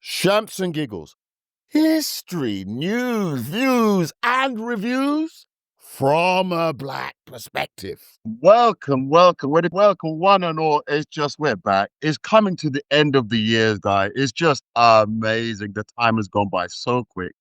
Shamps and Giggles. History, news, views, and reviews from a black perspective. Welcome, one and all. It's just, we're back. It's coming to the end of the year, guys. It's just amazing. The time has gone by so quick.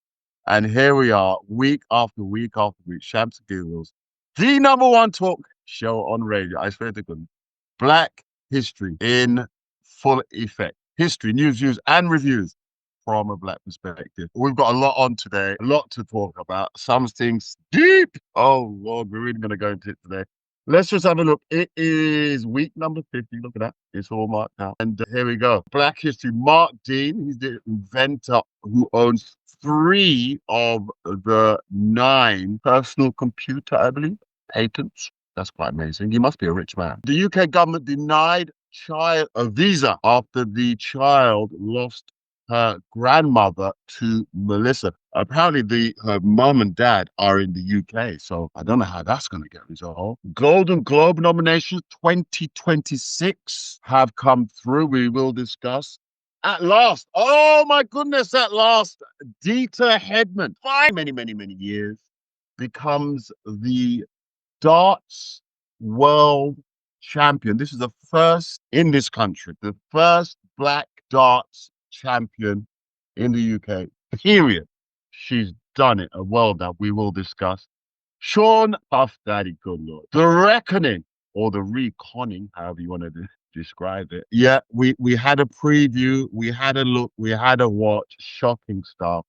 And here we are, week after week after week. Shamps and Giggles, the number one talk show on radio. I swear to goodness. Black history in full effect. History, news, views, and reviews from a black perspective. We've got a lot on today, a lot to talk about. Some things deep. Oh, Lord, we're really going to go into it today. Let's just have a look. It is week number 50. Look at that. It's all marked out. And here we go. Black history. Mark Dean, he's the inventor who owns 3 of the 9 personal computer, I believe, patents. That's quite amazing. He must be a rich man. The UK government denied child a visa after the child lost her grandmother to Melissa. Apparently, her mum and dad are in the UK, so I don't know how that's going to get resolved. Golden Globe nominations 2026 have come through. We will discuss. At last, oh my goodness, at last, Dieter Hedman, many years, becomes the darts world champion. This is the first in this country, the first black darts champion in the UK, period. She's done it. Well done. We will discuss. Sean Puff Daddy, good Lord. The Reckoning, or the Reconning, however you want to describe it. Yeah, we had a preview, we had a look, we had a watch. Shocking stuff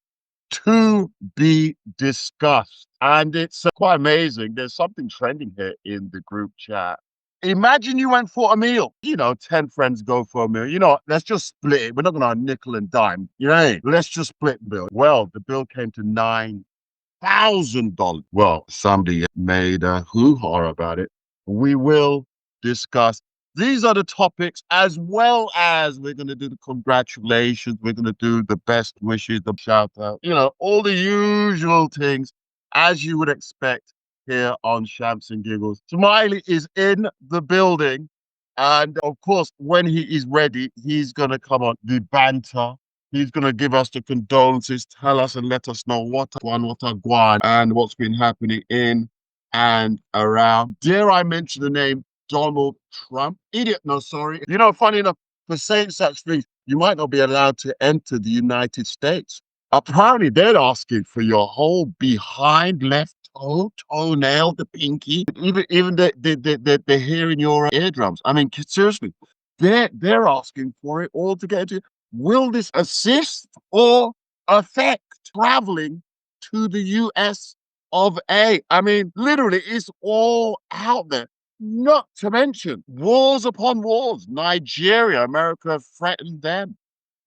to be discussed. And it's quite amazing. There's something trending here in the group chat. Imagine you went for a meal. 10 friends go for a meal. Let's just split it. We're not going to nickel and dime. Let's just split the bill. Well, the bill came to $9,000. Well, somebody made a hoo-ha about it. We will discuss. These are the topics, as well as we're going to do the congratulations. We're going to do the best wishes, the shout out, all the usual things, as you would expect here on Shamps and Giggles. Smiley is in the building. And of course, when he is ready, he's going to come on the banter. He's going to give us the condolences, tell us and let us know what are going and what's been happening in and around. Dare I mention the name Donald Trump? Idiot, no, sorry. Funny enough, for saying such things, you might not be allowed to enter the United States. Apparently, they're asking for your whole behind left toenail, the pinky, even the hair in your eardrums. I mean, seriously, they're asking for it all to get into. Will this assist or affect traveling to the US of A? I mean, literally, it's all out there. Not to mention wars upon wars. Nigeria, America threatened them.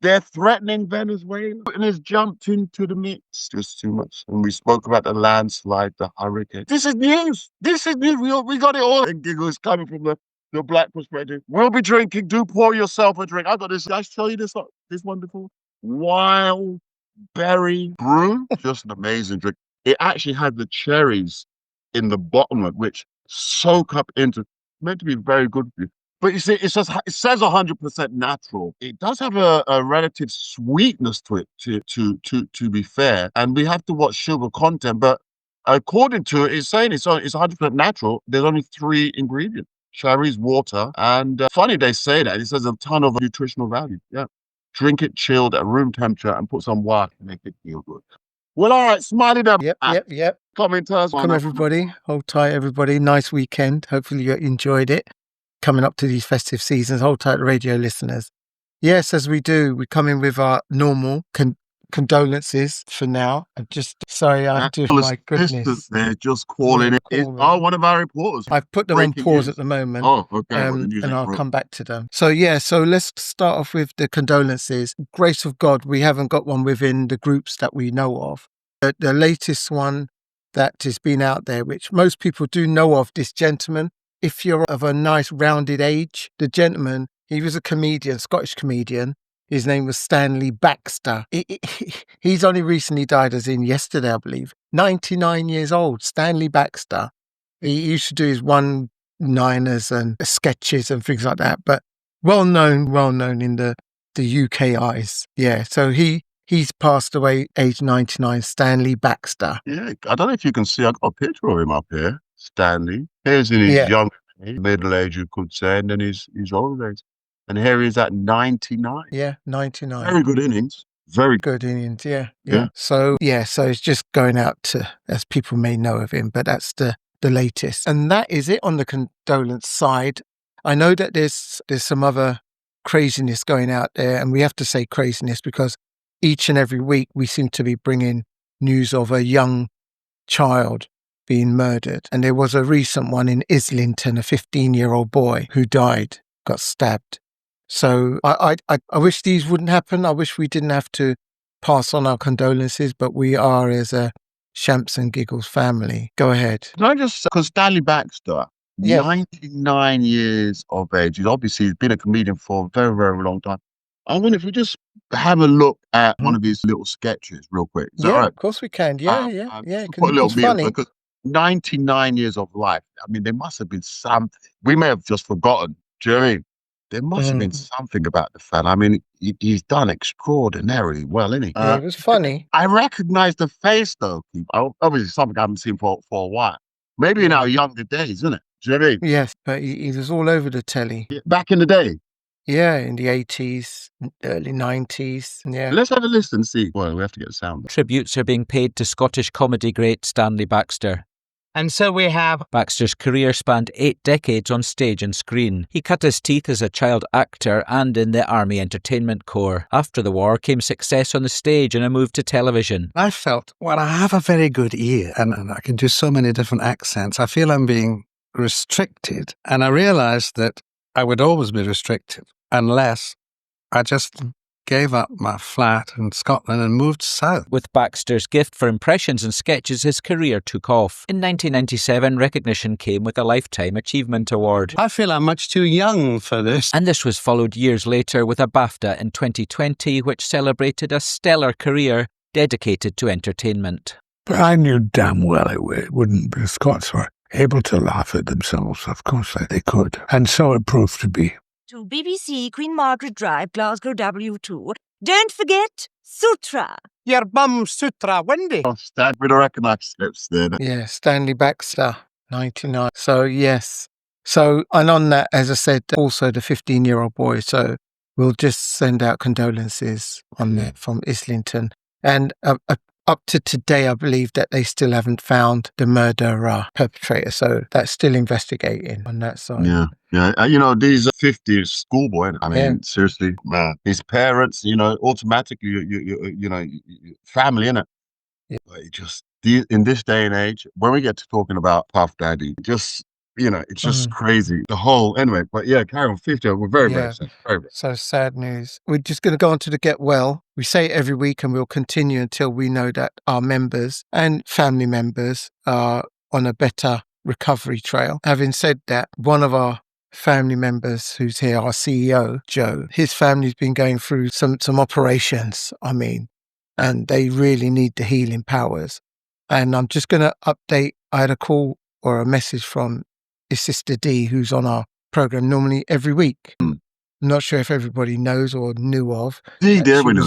They're threatening Venezuela. Putin has jumped into the mix. Just too much. And we spoke about the landslide, the hurricane. This is news. We got it all. And Giggles coming from the black perspective. We'll be drinking. Do pour yourself a drink. I got this. Did I tell you this wonderful wild berry brew? Just an amazing drink. It actually had the cherries in the bottom of which soak up into. Meant to be very good for you. But you see, it says 100% natural. It does have a relative sweetness to it, to be fair. And we have to watch sugar content. But according to it, it's saying it's 100% natural. There's only 3 ingredients: cherries, water, and funny they say that. It says a ton of nutritional value. Yeah. Drink it chilled at room temperature and put some water to make it feel good. Well, all right, Smiley them. Yep. Commenters. Welcome, everybody. Hold tight, everybody. Nice weekend. Hopefully you enjoyed it. Coming up to these festive seasons, hold tight, radio listeners. Yes, as we do, we come in with our normal condolences for now. I'm just sorry, my goodness. They're just calling it. It's one of our reporters. I've put them on pause at the moment. Oh, okay. And I'll come back to them. So let's start off with the condolences. Grace of God, we haven't got one within the groups that we know of. The latest one that has been out there, which most people do know of, this gentleman. If you're of a nice rounded age, the gentleman, he was a comedian, Scottish comedian. His name was Stanley Baxter. He's only recently died, as in yesterday, I believe. 99 years old, Stanley Baxter. He used to do his one-liners and sketches and things like that, but well known in the the UK eyes. Yeah. So he's passed away age 99, Stanley Baxter. Yeah, I don't know if you can see. I got a picture of him up here, Stanley. Here's in his Yeah. young age, middle age, you could say, and then his old age. And here he's at 99. Yeah, 99. Very good innings. Very Good innings, yeah. Yeah. So it's just going out to, as people may know of him, but that's the latest. And that is it on the condolence side. I know that there's some other craziness going out there, and we have to say craziness because each and every week we seem to be bringing news of a young child being murdered. And there was a recent one in Islington, a 15-year-old boy who died, got stabbed. So I wish these wouldn't happen. I wish we didn't have to pass on our condolences, but we are as a Shamps and Giggles family. Go ahead. Can I just, because Stanley Baxter, Yes. 99 years of age. He's been a comedian for a very, very long time. I wonder if we just have a look at one of his little sketches real quick. Is that Yeah, right? of course we can. Yeah. Just put a little It's bit, funny. because 99 years of life. I mean, there must have been something. We may have just forgotten. Do you know what I mean? There must have been something about the fella. I mean, he's done extraordinarily well, isn't he? Yeah, it was funny. I recognize the face, though. Obviously, something I haven't seen for a while. Maybe in our younger days, isn't it? Do you know what I mean? Yes, but he was all over the telly. Yeah, back in the day. Yeah, in the 80s, early 90s. Yeah. Let's have a listen and see. Well, we have to get the sound. Tributes are being paid to Scottish comedy great Stanley Baxter. And so we have Baxter's career spanned 8 decades on stage and screen. He cut his teeth as a child actor and in the Army Entertainment Corps. After the war came success on the stage and a move to television. I felt, well, I have a very good ear and I can do so many different accents. I feel I'm being restricted. And I realized that I would always be restricted unless I just gave up my flat in Scotland and moved south. With Baxter's gift for impressions and sketches, his career took off. In 1997, recognition came with a Lifetime Achievement Award. I feel I'm much too young for this. And this was followed years later with a BAFTA in 2020, which celebrated a stellar career dedicated to entertainment. But I knew damn well it wouldn't be. The Scots were able to laugh at themselves, of course, like they could. And so it proved to be. To BBC, Queen Margaret Drive, Glasgow W2. Don't forget Sutra. your bum sutra windy. Oh, Stan, we don't recognize lips there. Yeah, Stanley Baxter, 99. So, yes. So, and on that, as I said, also the 15-year-old boy. So, we'll just send out condolences on that from Islington. And up to today, I believe that they still haven't found the murderer perpetrator. So, that's still investigating on that side. Yeah. These 50s schoolboy. I mean, seriously, man. His parents, automatically, family, innit? Yeah. But in this day and age, when we get to talking about Puff Daddy, it's just crazy. The whole, anyway, but yeah, carry on. 50, we're very, very sad. Very, very. So sad news. We're just going to go on to the Get Well. We say it every week and we'll continue until we know that our members and family members are on a better recovery trail. Having said that, one of our family members who's here, our CEO, Joe, his family's been going through some operations, and they really need the healing powers. And I'm just going to update. I had a call or a message from his sister Dee, who's on our program normally every week. I'm not sure if everybody knows or knew of. Dee, that we she know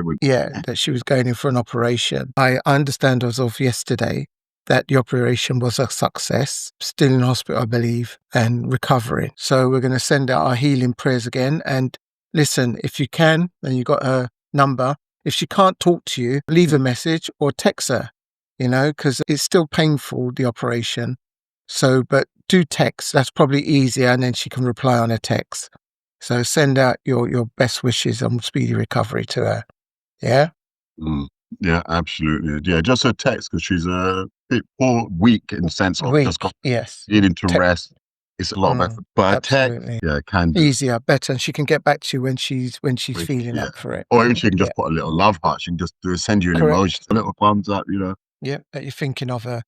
was- Dee. that she was going in for an operation. I understand as of yesterday that the operation was a success, still in hospital, I believe, and recovering. So we're going to send out our healing prayers again. And listen, if you can, and you got her number, if she can't talk to you, leave a message or text her, because it's still painful, the operation. So, but do text. That's probably easier, and then she can reply on a text. So send out your best wishes on speedy recovery to her. Yeah? Yeah, absolutely. Yeah, just her text, because she's a bit weak in the sense of Weak, just got yes. needing to Te- rest. It's a lot of effort. But a text, absolutely. yeah, can do. Easier, better, and she can get back to you when she's feeling Yeah. up for it. Or even she can just put a little love heart. She can just send you an Correct. emoji, a little thumbs up, Yeah, that you're thinking of her.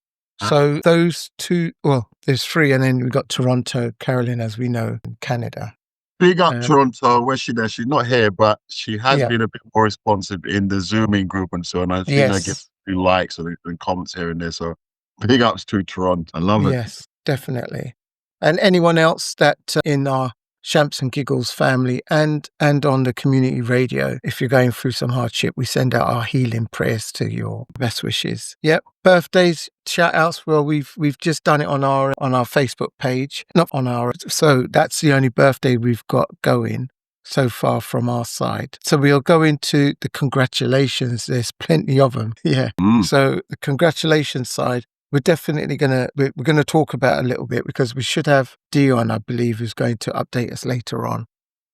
So those two, well, there's three, and then we've got Toronto, Carolyn, as we know, in Canada. Big up Toronto. Where's she there? She's not here, but she has been a bit more responsive in the Zooming group and so on. I've seen her give a few likes and comments here and there. So big ups to Toronto. I love it. Yes, definitely. And anyone else that in our Shamps and Giggles family and on the community radio. If you're going through some hardship, we send out our healing prayers to your best wishes. Yep. Birthdays, shout outs. Well, we've just done it on our Facebook page, not on our. So that's the only birthday we've got going so far from our side. So we'll go into the congratulations. There's plenty of them. Yeah. So the congratulations side, we're definitely we're gonna talk about a little bit because we should have Dion, I believe, who's going to update us later on.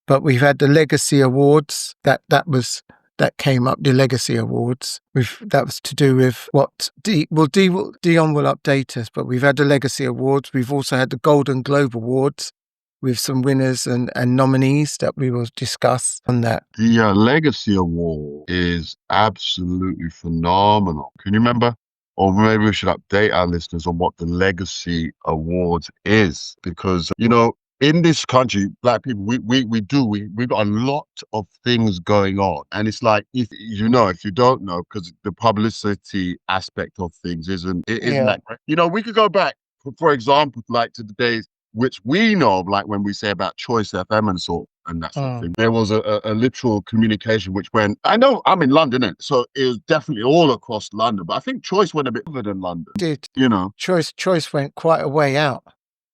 But we've had the Legacy Awards that came up. The Legacy Awards. That was to do with what Dion will update us. But we've had the Legacy Awards. We've also had the Golden Globe Awards, with some winners and nominees that we will discuss on that. The Legacy Award is absolutely phenomenal. Can you remember? Or maybe we should update our listeners on what the Legacy Awards is. Because, you know, in this country, Black people, we've got a lot of things going on. And it's like, if you don't know, because the publicity aspect of things isn't that great. You know, we could go back, for example, like to the days which we know of, like when we say about Choice FM and that sort of thing. There was a literal communication which went, I know I'm in London, so it was definitely all across London, but I think Choice went a bit further than London. Did. You know. Choice went quite a way out.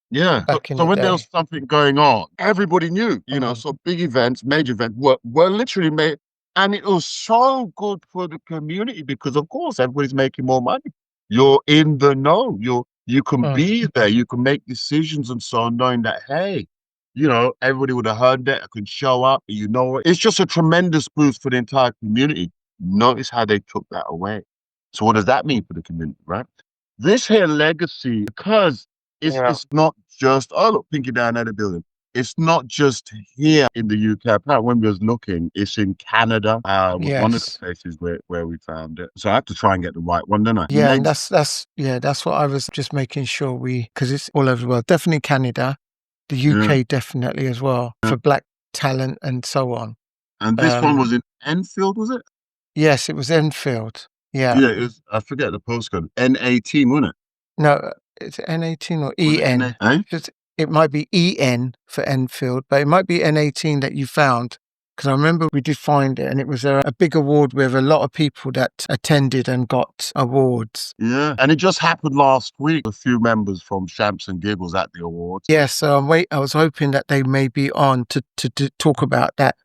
Yeah. So when there was something going on, everybody knew, you know, so big events, major events were literally made. And it was so good for the community because, of course, everybody's making more money. You're in the know. You can be there, you can make decisions and so on, knowing that, hey, you know, everybody would have heard that, I can show up, you know, it's just a tremendous boost for the entire community. Notice how they took that away. So what does that mean for the community, right? This here Legacy, because it's not just, oh, look, Pinky down at the building. It's not just here in the UK. Apparently, when we was looking, it's in Canada. Was one of the places where we found it. So I have to try and get the right one, don't I? Yeah, and that's what I was just making sure because it's all over the world. Definitely Canada, the UK definitely as well for Black talent and so on. And this one was in Enfield, was it? Yes, it was Enfield. Yeah. Yeah, it was, I forget the postcode. N18, wasn't it? No, it's N18 or EN. It might be EN for Enfield, but it might be N18 that you found. Because I remember we did find it, and it was a big award with a lot of people that attended and got awards. Yeah, and it just happened last week. A few members from Shamps and Giggles at the awards. Yeah, so I was hoping that they may be on to talk about that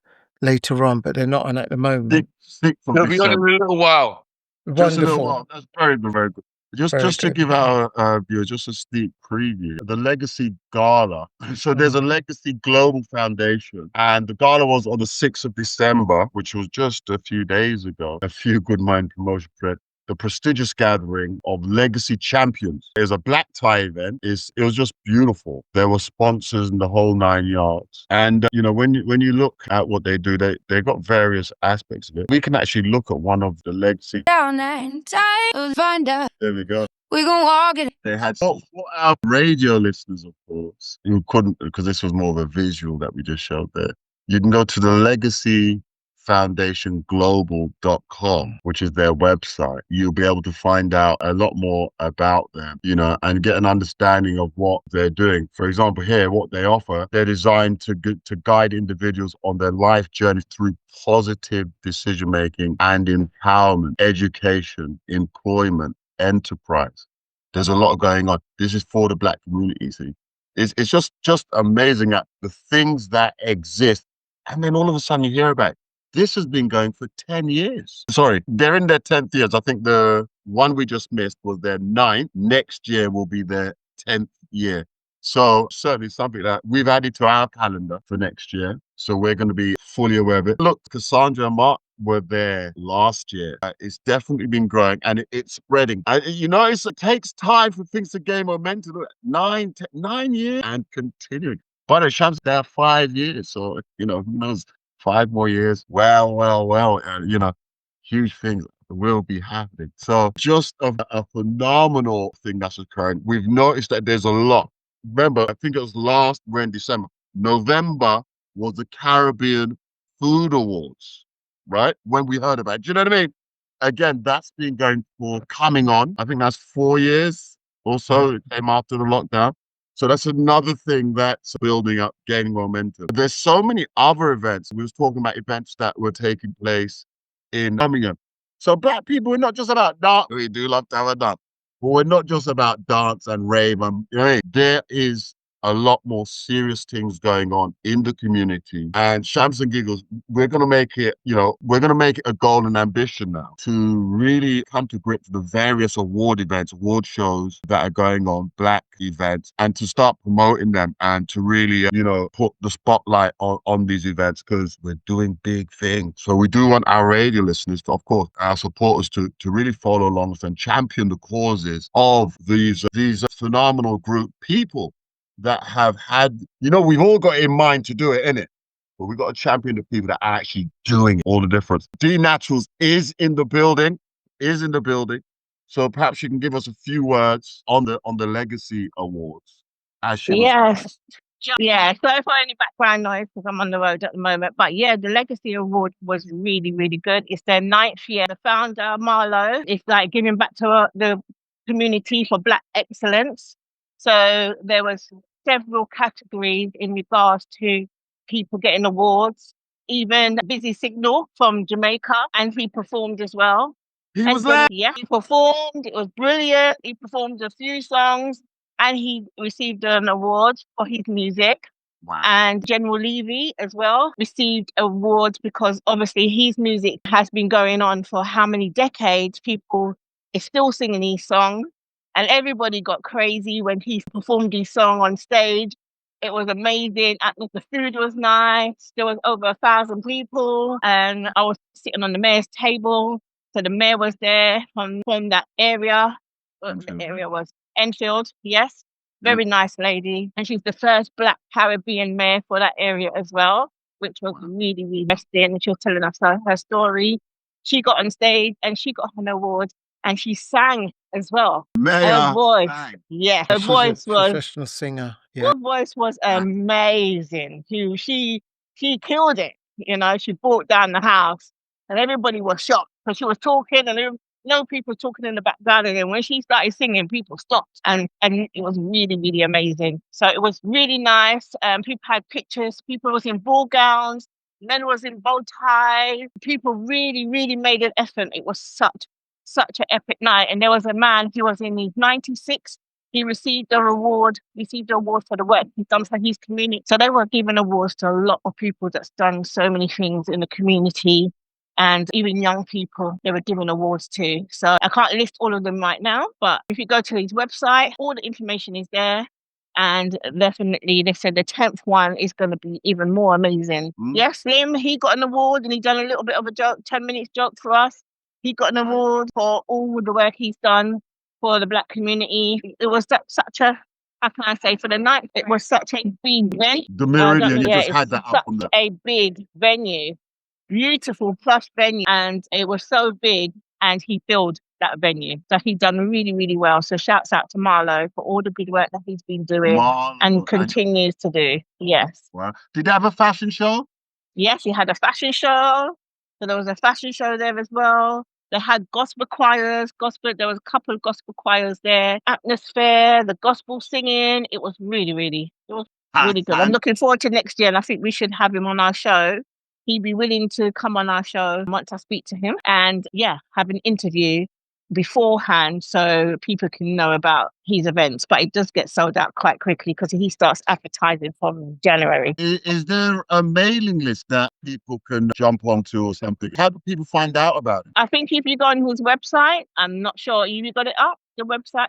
later on, but they're not on at the moment. They'll be on in a little while. Wonderful. Just a little while. That's very good, very good. Just to give our viewers just a sneak preview, the Legacy Gala. So there's a Legacy Global Foundation, and the gala was on the 6th of December, which was just a few days ago. A few Good Mind promotion for the prestigious gathering of Legacy Champions. It was a black tie event. It was just beautiful. There were sponsors in the whole 9 yards. And, you know, when you look at what they do, they got various aspects of it. We can actually look at one of the Legacy. There we go. We gonna walk it. They had for our radio listeners, of course, who couldn't, because this was more of a visual that we just showed there. You can go to the LegacyFoundationGlobal.com, which is their website. You'll be able to find out a lot more about them, you know, and get an understanding of what they're doing. For example, here, what they offer, they're designed to guide individuals on their life journey through positive decision-making and empowerment, education, employment, enterprise. There's a lot going on. This is for the Black community. See, it's just amazing at the things that exist, and then all of a sudden you hear about it. This has been going for 10 years. Sorry, they're in their 10th years. I think the one we just missed was their 9th. Next year will be their 10th year. So certainly something that we've added to our calendar for next year. So we're going to be fully aware of it. Look, Cassandra and Mark were there last year. It's definitely been growing, and it's spreading. You know, it takes time for things to gain momentum. 9 years and continuing. But at Shams, they're 5 years. So, you know, who knows, 5 more years. Well, you know, huge things will be happening. So just a phenomenal thing that's occurring. We've noticed that there's a lot. Remember, I think it was we're in December. November was the Caribbean Food Awards, right? When we heard about it. Do you know what I mean? Again, that's been coming on. I think that's 4 years or so. It came after the lockdown. So that's another thing that's building up, gaining momentum. There's so many other events. We was talking about events that were taking place in Birmingham. So black people, we're not just about dance. We do love to have a dance. But we're not just about dance and rave. And, you know, there is a lot more serious things going on in the community. And Shams and Giggles, we're going to make it, we're going to make it a goal and ambition now to really come to grips with the various award events, award shows that are going on, black events, and to start promoting them and to really, put the spotlight on these events because we're doing big things. So we do want our radio listeners, of course, our supporters to really follow along and champion the causes of these phenomenal group people that have had, we've all got it in mind to do it, innit? But we've got to champion the people that are actually doing all the difference. D Naturals is in the building. So perhaps you can give us a few words on the Legacy Awards. As she was Yes. Yeah, sorry for any background noise because I'm on the road at the moment. But yeah, the Legacy Award was really, really good. It's their 9th year. The founder, Marlo, is like giving back to the community for Black excellence. So there was several categories in regards to people getting awards. Even Busy Signal from Jamaica, and he performed as well. He was there. Yeah, he performed. It was brilliant. He performed a few songs. And he received an award for his music. Wow. And General Levy as well received awards because obviously his music has been going on for how many decades. People are still singing these songs. And everybody got crazy when he performed his song on stage. It was amazing. The food was nice. There was over 1,000 people. And I was sitting on the mayor's table. So the mayor was there from that area. The area was Enfield, yes. Very nice lady. And she's the first Black Caribbean mayor for that area as well, which was really, really interesting. And she was telling us her story. She got on stage and she got an award and she sang as well. Her voice, yes, her voice was professional singer. Yeah. her voice was amazing. She killed it. She brought down the house and everybody was shocked because she was talking and people talking in the background, and then when she started singing, people stopped, and it was really, really amazing. So it was really nice. People had pictures. People was in ball gowns. Men was in bow ties. People really, really made an effort. It was such an epic night. And there was a man who was in his 96. He received the award for the work he's done for his community. So they were giving awards to a lot of people that's done so many things in the community. And even young people, they were giving awards to. So I can't list all of them right now, but if you go to his website, all the information is there. And definitely, they said the 10th one is going to be even more amazing. Yes, Slim, he got an award and he done a little bit of a joke, 10 minutes joke for us. He got an award for all the work he's done for the Black community. It was such a, how can I say, for the night, it was such a big venue. The Meridian, you just had that up on there. A big venue. Beautiful plush venue, and it was so big, and he filled that venue. So he's done really, really well. So shouts out to Marlo for all the good work that he's been doing and continues to do. Yes. Wow. Did they have a fashion show? Yes, he had a fashion show. So there was a fashion show there as well. They had gospel choirs, there was a couple of gospel choirs there. Atmosphere, the gospel singing. It was really, really good. I'm looking forward to next year, and I think we should have him on our show. He'd be willing to come on our show once I speak to him and have an interview beforehand so people can know about his events. But it does get sold out quite quickly because he starts advertising from January. Is there a mailing list that people can jump onto or something? How do people find out about it? I think if you go on his website, I'm not sure, you got it up, the website?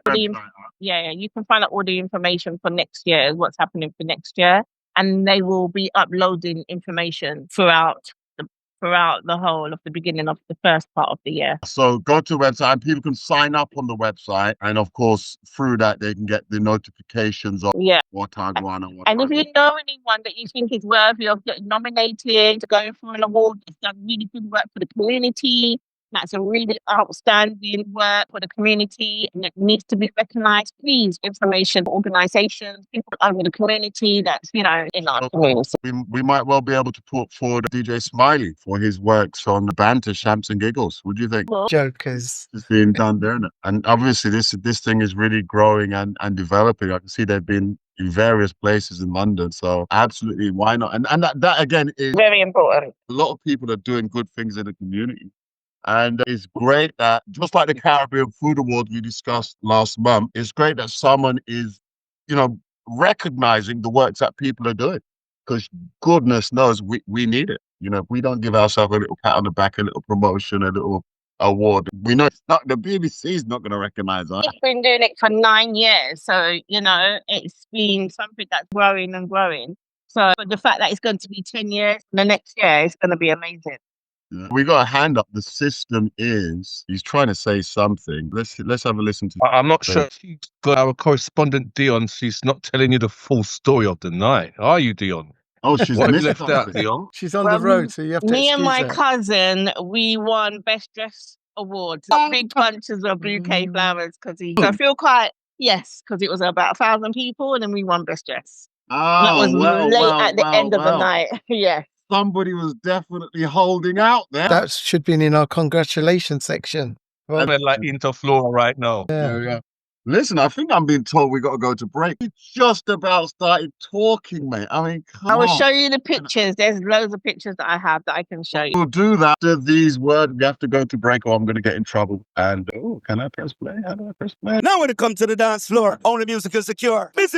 Yeah, you can find out all the information for next year, what's happening for next year. And they will be uploading information throughout the whole of the beginning of the first part of the year. So go to the website and people can sign up on the website. And of course, through that, they can get the notifications of what Tagwan and what. And if you know anyone that you think is worthy of getting nominated, going for an award, that's done really good work for the community, That's a really outstanding work for the community and it needs to be recognised. Please, information organisations, people over the community that's, in our community. We might well be able to put forward DJ Smiley for his works on the banter, Shams and Giggles. What do you think? Jokers. It's being done there, isn't it? And obviously this thing is really growing and developing. I can see they've been in various places in London. So absolutely, why not? And that again is Very important. a lot of people are doing good things in the community. And it's great that, just like the Caribbean Food Award we discussed last month, it's great that someone is, recognizing the works that people are doing. Because goodness knows we need it. If we don't give ourselves a little pat on the back, a little promotion, a little award, we know it's not, the BBC is not going to recognize us. I've been doing it for 9 years. So, it's been something that's growing and growing. So the fact that it's going to be 10 years, the next year is going to be amazing. Yeah. We got a hand up. The system is, he's trying to say something. Let's have a listen to I'm not sure she's got our correspondent Dion. She's not telling you the full story of the night. Are you, Dion? Oh, she's What have you missed left out, something. Dion? She's on the road, so you have to Me and my excuse her. cousin, we won Best Dress Awards. Big bunches of bouquet flowers because I feel because it was about 1,000 people and then we won Best Dress. That was late at the end of the night. Yeah. Somebody was definitely holding out there. That should be in our congratulations section. I'm like Interflora right now. Yeah. Listen, I think I'm being told we got to go to break. We just about started talking, mate. I mean, come I will on. show you the pictures. There's loads of pictures that I have that I can show you. We'll do that after these words. We have to go to break or I'm going to get in trouble. And, can I press play? How do I press play? Now when it comes to the dance floor, only music is secure. Mrs.